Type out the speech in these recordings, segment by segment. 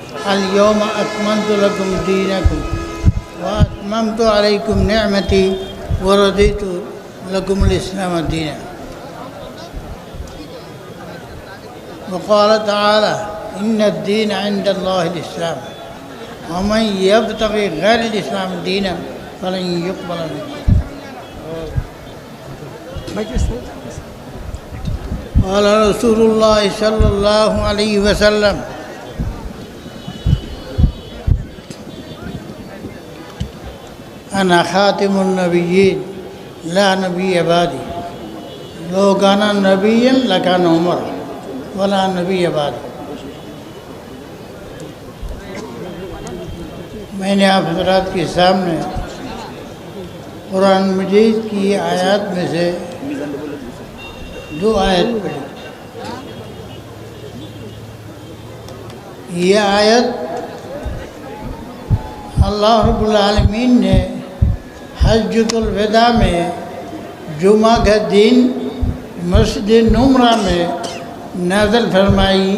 اليوم اکملت لکم دینکم واتممت علیکم نعمتی ورضیت لکم الاسلام دینا. وقال تعالی ان الدین عند اللہ الاسلام ومن یبتغی غیر الاسلام دینا فلن یقبل منه. قال رسول اللہ صلی اللہ علیہ وسلم انا خاتم النبیین لا نبی بعدی لو کان نبیا لکان عمر ولا نبی بعدی. میں نے آپ حضرات کے سامنے قرآن مجید کی آیات میں سے 2 آیت پڑھی. یہ آیت اللہ رب العالمین نے حجۃ الوداع میں جمعہ کا دن مسجد نمرہ میں نازل فرمائی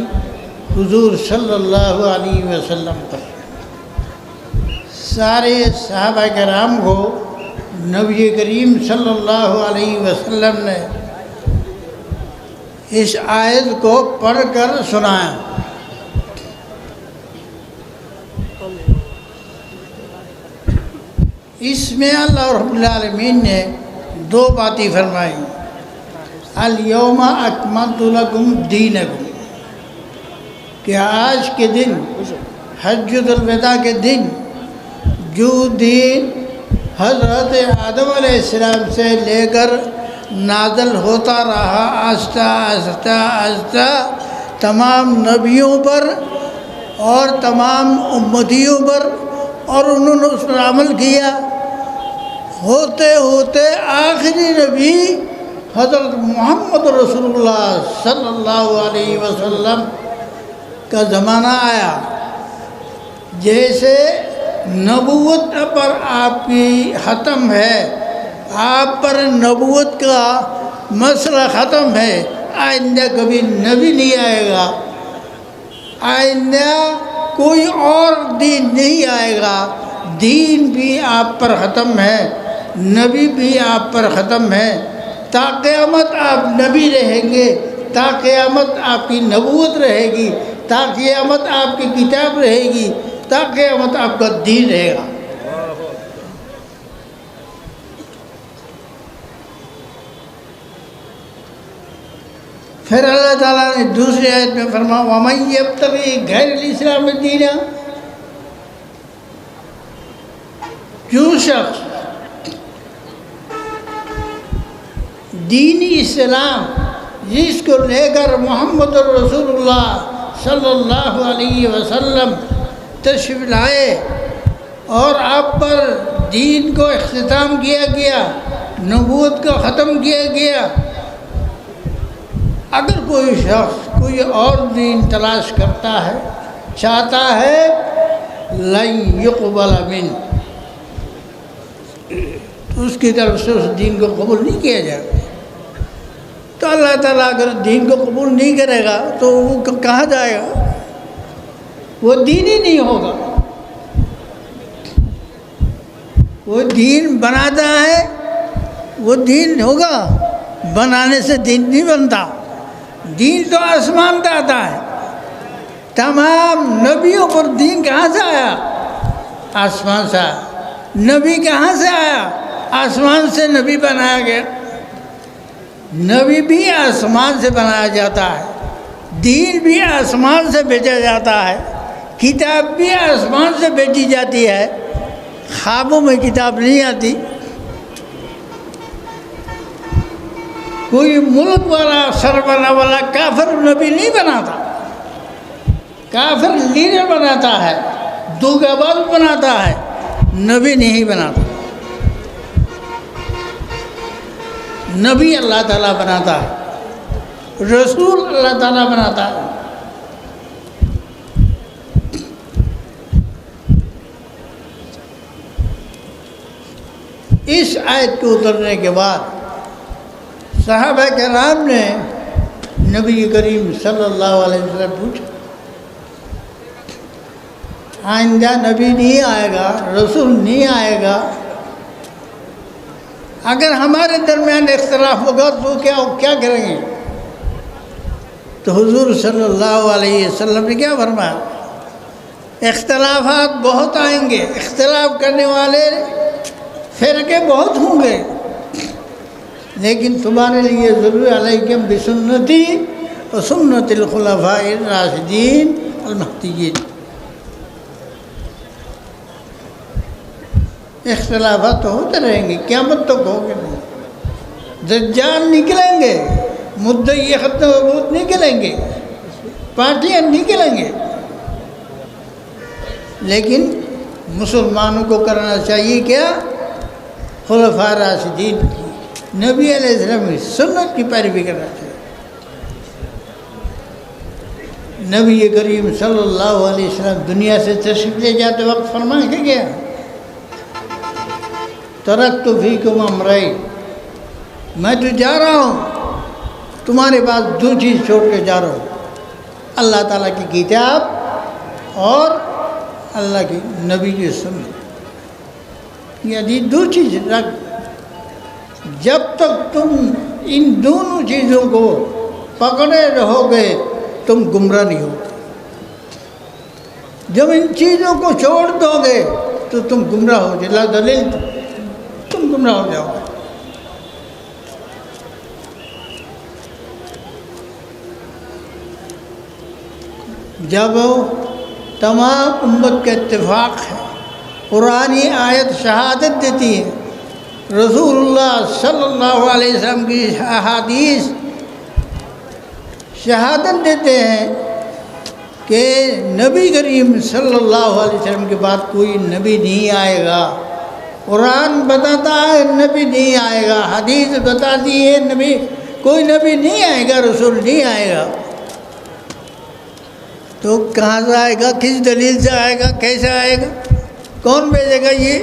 حضور صلی اللہ علیہ وسلم پر. سارے صحابہ کرام کو نبی کریم صلی اللہ علیہ وسلم نے اس آیت کو پڑھ کر سنایا. اس میں اللہ رب العالمین نے 2 باتیں فرمائی. الیوم اکملت لکم دینکم کہ آج کے دن حجۃ الوداع کے دن جو دین حضرت آدم علیہ السلام سے لے کر نازل ہوتا رہا آہستہ آہستہ آہستہ تمام نبیوں پر اور تمام امتیوں پر، اور انہوں نے اس پر عمل کیا. ہوتے ہوتے آخری نبی حضرت محمد رسول اللہ صلی اللہ علیہ وسلم کا زمانہ آیا. جیسے نبوت پر آپ کی ختم ہے، آپ پر نبوت کا مسئلہ ختم ہے، آئندہ کبھی نبی نہیں آئے گا، آئندہ کوئی اور دین نہیں آئے گا. دین بھی آپ پر ختم ہے، نبی بھی آپ پر ختم ہے. تا قیامت آپ نبی رہیں گے، تا قیامت آپ کی نبوت رہے گی، تا قیامت آپ کی کتاب رہے گی، تا قیامت آپ کا دین رہے گا. پھر اللہ تعالیٰ نے دوسری آیت میں فرمایا وَمَن یبتغی غیر الاسلام دینا، جو شخص دینی اسلام جس کو لے کر محمد رسول اللہ صلی اللہ علیہ وسلم تشریف لائے اور آپ پر دین کو اختتام کیا گیا، نبوت کو ختم کیا گیا. اگر کوئی شخص کوئی اور دین تلاش کرتا ہے، چاہتا ہے، لن یقبل منہ، تو اس کی طرف سے اس دین کو قبول نہیں کیا جائے گا. تو اللہ تعالیٰ اگر دین کو قبول نہیں کرے گا تو وہ کہاں جائے گا؟ وہ دین ہی نہیں ہوگا. وہ دین بناتا ہے، وہ دین ہوگا، بنانے سے دین نہیں بنتا. دین تو آسمان سے آتا ہے. تمام نبیوں پر دین کہاں سے آیا؟ آسمان سے آیا. نبی کہاں سے آیا؟ آسمان سے نبی بنایا گیا. نبی بھی آسمان سے بنایا جاتا ہے، دین بھی آسمان سے بھیجا جاتا ہے، کتاب بھی آسمان سے بھیجی جاتی ہے. خوابوں میں کتاب نہیں آتی. کوئی ملک والا سربراہ والا کافر نبی نہیں بناتا، کافر لیڈر بناتا ہے، دھوکہ باز بناتا ہے، نبی نہیں بناتا. نبی اللہ تعالیٰ بناتا ہے، رسول اللہ تعالیٰ بناتا ہے. اس آیت کے اترنے کے بعد صحابہ کرام نے نبی کریم صلی اللہ علیہ وسلم پوچھا آئندہ نبی نہیں آئے گا، رسول نہیں آئے گا، اگر ہمارے درمیان اختلاف ہوگا تو کیا کریں گے؟ تو حضور صلی اللہ علیہ وسلم نے کیا فرمایا؟ اختلافات بہت آئیں گے، اختلاف کرنے والے فرقے بہت ہوں گے، لیکن تمہارے لیے ضروری علیکم بسنتی و سنت الخلفاء الراشدین المہدیین۔ اختلافات تو ہوتے رہیں گے، قیامت تک ہوگے نہیں، دجال نکلیں گے، مدعی ختم وبود نکلیں گے، پارٹیاں نکلیں گے، لیکن مسلمانوں کو کرنا چاہیے کیا؟ خلفاء راشدین کی، نبی علیہ السلام کی سنت کی پیروی کرنا چاہیے۔ نبی کریم صلی اللہ علیہ وسلم دنیا سے تشریف لے جاتے وقت فرمائیں کہ کیا؟ ترکت فیکم امرین، میں تو جا رہا ہوں تمہارے پاس دو چیز چھوڑ کے جا رہا ہوں، اللہ تعالیٰ کی کتاب اور اللہ کی نبی کی سنت، یعنی دو چیز رکھ، جب تک تم ان دونوں چیزوں کو پکڑے رہو گے تم گمراہ نہیں ہوگے، جب ان چیزوں کو چھوڑ دو گے تو تم گمراہ ہو جائے، لا دلیل تم گمراہ ہو جاؤ گے۔ جب تمام امت کا اتفاق ہے، قرآنی آیت شہادت دیتی ہے، رسول اللہ صلی اللہ علیہ وسلم کی احادیث شہادت دیتے ہیں کہ نبی کریم صلی اللہ علیہ وسلم کے بعد کوئی نبی نہیں آئے گا، قرآن بتاتا ہے نبی نہیں آئے گا، حدیث بتاتی ہے کوئی نبی نہیں آئے گا، رسول نہیں آئے گا، تو کہاں سے آئے گا؟ کس دلیل سے آئے گا؟ کیسے آئے گا؟ کون بھیجے گا؟ یہ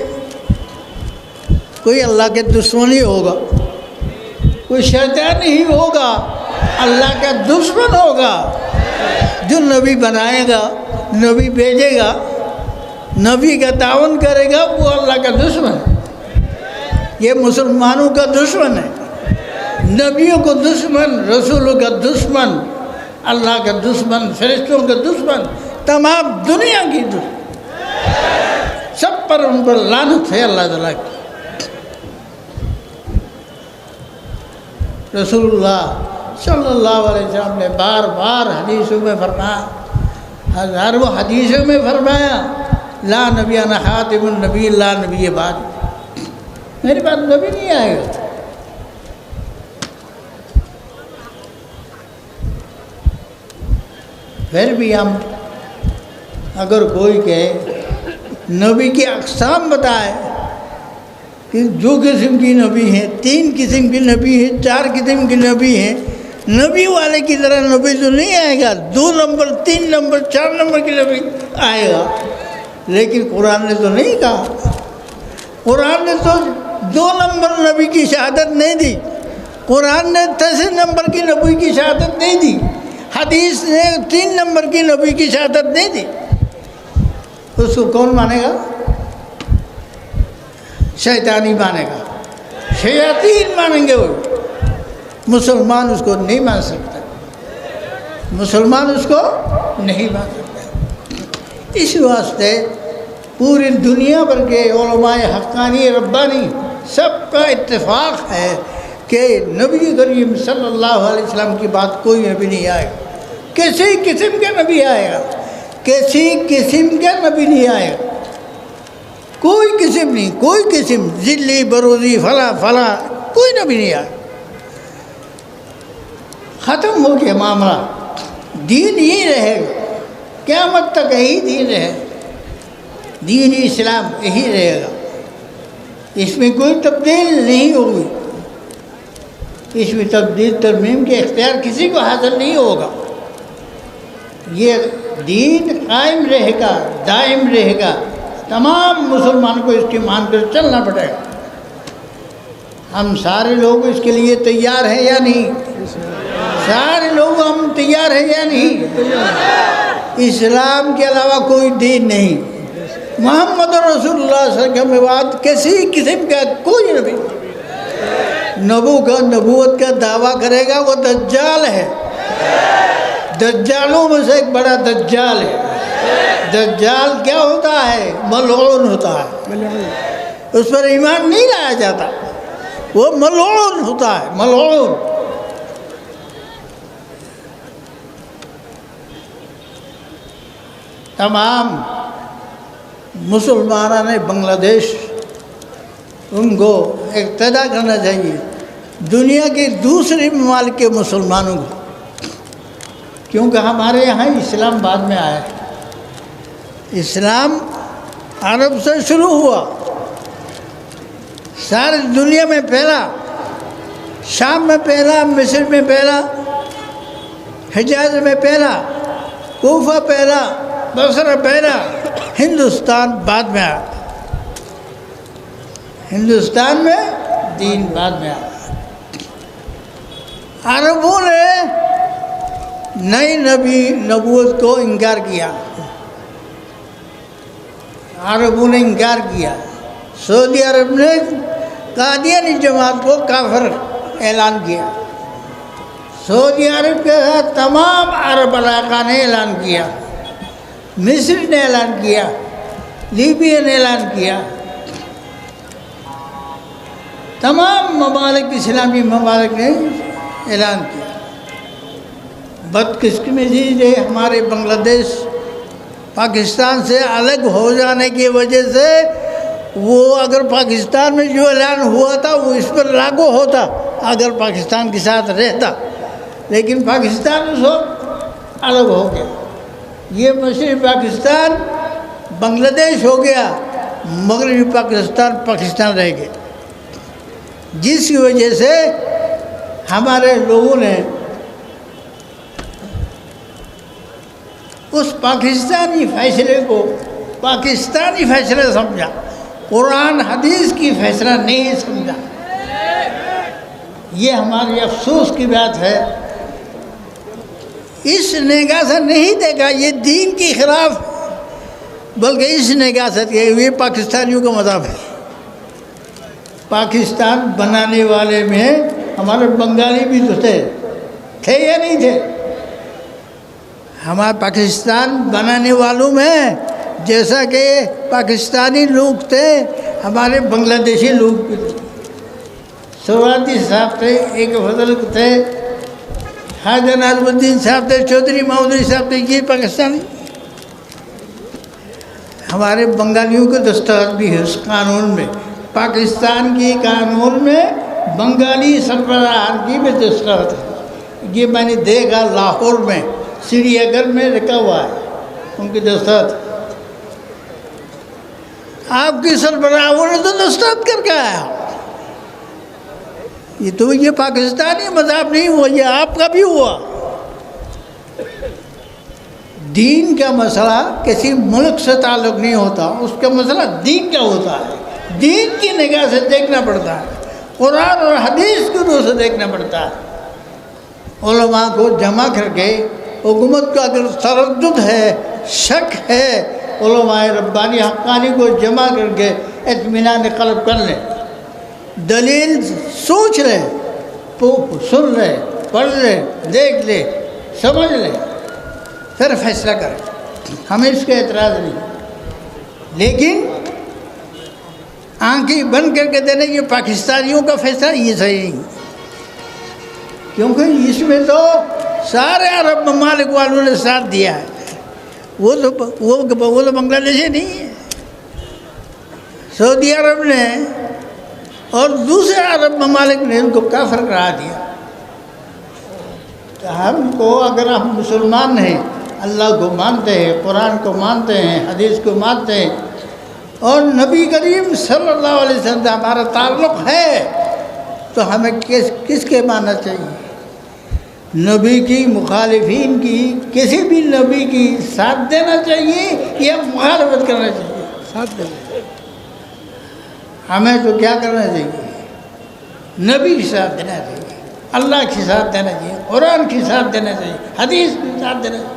کوئی اللہ کے دشمن ہی ہوگا، کوئی شیطان ہی ہوگا، اللہ کا دشمن ہوگا جو نبی بنائے گا، نبی بھیجے گا، نبی کا تعاون کرے گا، وہ اللہ کا دشمن ہے، یہ مسلمانوں کا دشمن ہے، نبیوں کو دشمن، رسولوں کا دشمن، اللہ کا دشمن، فرشتوں کا دشمن، تمام دنیا کی دشمن، سب پر ان پر لعنت ہے اللہ تعالیٰ کی۔ رسول اللہ صلی اللہ علیہ وسلم نے بار بار حدیثوں میں فرمایا، ہزاروں حدیثوں میں فرمایا، لا نبی انا خاتم النبی، لا نبی بعد، میرے بعد نبی نہیں آئے گا۔ پھر بھی ہم اگر کوئی کہے نبی کی اقسام بتائے کہ جو قسم کی نبی ہیں، 3 قسم کی نبی ہیں، 4 قسم کی نبی ہیں، نبی والے کی طرح نبی تو نہیں آئے گا، 2 نمبر 3 نمبر 4 نمبر کی نبی آئے گا، لیکن قرآن نے تو نہیں کہا، قرآن نے تو 2 نمبر نبی کی شہادت نہیں دی، قرآن نے 10 نمبر کی نبی کی شہادت نہیں دی، حدیث نے 3 نمبر کی نبی کی شہادت نہیں دی، اس کو کون مانے گا؟ شیطانی مانے گا، شیاطین مانیں گے، وہ مسلمان اس کو نہیں مان سکتا، مسلمان اس کو نہیں مان سکتا۔ اس واسطے پوری دنیا بھر کے علماء حقانی ربانی سب کا اتفاق ہے کہ نبی کریم صلی اللہ علیہ وسلم کی بات کوئی نبی نہیں آئے گا، کسی قسم کا نبی آئے گا، کسی قسم کا نبی نہیں آئے گا، کوئی قسم نہیں، کوئی قسم، ذلی بروزی فلاں فلاں، کوئی نبی نہیں آئے، ختم ہو گیا معاملہ، دین ہی رہے گا، قیامت تک یہی دین رہے، دین اسلام یہی رہے گا، اس میں کوئی تبدیل نہیں ہوگی، اس میں تبدیل ترمیم کے اختیار کسی کو حاصل نہیں ہوگا، یہ دین قائم رہے گا، دائم رہے گا، تمام مسلمانوں کو اس کی مان کر چلنا پڑے گا۔ ہم سارے لوگ اس کے لیے تیار ہیں یا نہیں؟ سارے لوگ ہم تیار ہیں یا نہیں؟ اسلام کے علاوہ کوئی دین نہیں. محمد رسول اللہ صلی اللہ علیہ وسلم کے بعد کسی قسم کا کوئی نبی نبوت کا دعویٰ کرے گا وہ دجال ہے. دجالوں میں سے ایک بڑا دجال ہے. دجال کیا ہوتا ہے؟ ملعون ہوتا ہے. اس پر ایمان نہیں لایا جاتا. وہ ملعون ہوتا ہے، ملعون. تمام مسلمانوں نے بنگلہ دیش ان کو اقتدا کرنا چاہیے دنیا کے دوسرے ممالک کے مسلمانوں کو، کیونکہ ہمارے یہاں اسلام بعد میں آیا ہے. اسلام عرب سے شروع ہوا، ساری دنیا میں پھیلا. شام میں پھیلا، مصر میں پھیلا، حجاز میں پھیلا، کوفہ پھیلا، بصرہ پھیلا. ہندوستان بعد میں آیا. ہندوستان میں دین بعد میں آیا. عربوں نے نئی نبوت کو انکار کیا. عربوں نے انکار کیا. سعودی عرب نے قادیانی جماعت کو کافر اعلان کیا. سعودی عرب کے ساتھ تمام عرب علاقہ نے اعلان کیا. مصر نے اعلان کیا، لیبیا نے اعلان کیا. تمام ممالک، اسلامی ممالک نے اعلان کیا. بدقسمتی سے ہمارے بنگلہ دیش پاکستان سے الگ ہو جانے کی وجہ سے وہ اگر پاکستان میں جو اعلان ہوا تھا وہ اس پر لاگو ہوتا اگر پاکستان کے ساتھ رہتا، لیکن پاکستان اس وقت الگ ہو گیا. یہ مشرقی پاکستان بنگلہ دیش ہو گیا، مغربی پاکستان رہ گیا، جس کی وجہ سے ہمارے لوگوں نے اس پاکستانی فیصلے کو پاکستانی فیصلہ سمجھا، قرآن حدیث کی فیصلہ نہیں سمجھا. یہ ہماری افسوس کی بات ہے. اس نگاہ سے نہیں دیکھا یہ دین کی خلاف، بلکہ اس نگاہ سے کہ یہ پاکستانیوں کا مذہب ہے. پاکستان بنانے والے میں ہمارے بنگالی بھی تو تھے یا نہیں تھے؟ ہمارے پاکستان بنانے والوں میں جیسا کہ پاکستانی لوگ تھے، ہمارے بنگلہ دیشی لوگ بھی تھے. سوراتی صاحب تھے، ایک فضل تھے، حاجی ناظم الدین صاحب تھے، چودھری مودودی صاحب تھے. یہ پاکستانی. ہمارے بنگالیوں کے دستخط بھی ہے اس قانون میں. پاکستان کی قانون میں بنگالی سربراہان کی بھی دستخط ہے. یہ میں نے دیکھا لاہور میں، چڑیا گھر میں رکھا ہوا ہے ان کی دستخط. آپ کی سربراہوں نے تو دستخط کر کے آیا. یہ تو یہ پاکستانی مذہب نہیں ہوا، یہ آپ کا بھی ہوا. دین کا مسئلہ کسی ملک سے تعلق نہیں ہوتا، اس کا مسئلہ دین کا ہوتا ہے. دین کی نگاہ سے دیکھنا پڑتا ہے، قرآن اور حدیث کی روح سے دیکھنا پڑتا ہے. علماء کو جمع کر کے حکومت کا اگر تردد ہے، شک ہے، علماء ربانی حقانی کو جمع کر کے اطمینان قلب کر لیں، دلیل سوچ لیں، سن لیں، پڑھ لیں، دیکھ لیں، سمجھ لیں، پھر فیصلہ کریں. ہمیں اس کا اعتراض نہیں، لیکن آنکھیں بند کر کے دینے یہ پاکستانیوں کا فیصلہ یہ صحیح نہیں، کیونکہ اس میں تو سارے عرب ممالک والوں نے ساتھ دیا ہے. وہ تو بنگلہ دیشی نہیں ہے. سعودی عرب نے اور دوسرے عرب ممالک نے ان کو کافر قرار دیا. ہم کو اگر ہم مسلمان ہیں، اللہ کو مانتے ہیں، قرآن کو مانتے ہیں، حدیث کو مانتے ہیں، اور نبی کریم صلی اللہ علیہ وسلم سے ہمارا تعلق ہے، تو ہمیں کس کے ماننا چاہیے؟ نبی کی مخالفین کی، کسی بھی نبی کی ساتھ دینا چاہیے یا مخالفت کرنا چاہیے؟ ساتھ دینا. ہمیں تو کیا کرنا چاہیے؟ نبی کی ساتھ دینا چاہیے، اللہ کی ساتھ دینا چاہیے، قرآن کی ساتھ دینا چاہیے، حدیث کی ساتھ دینا چاہیے.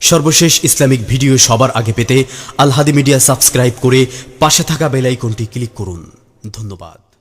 সর্বশেষ ইসলামিক ভিডিও সবার আগে পেতে আল হাদি মিডিয়া সাবস্ক্রাইব করে পাশে থাকা বেল আইকনটি ক্লিক করুন। ধন্যবাদ।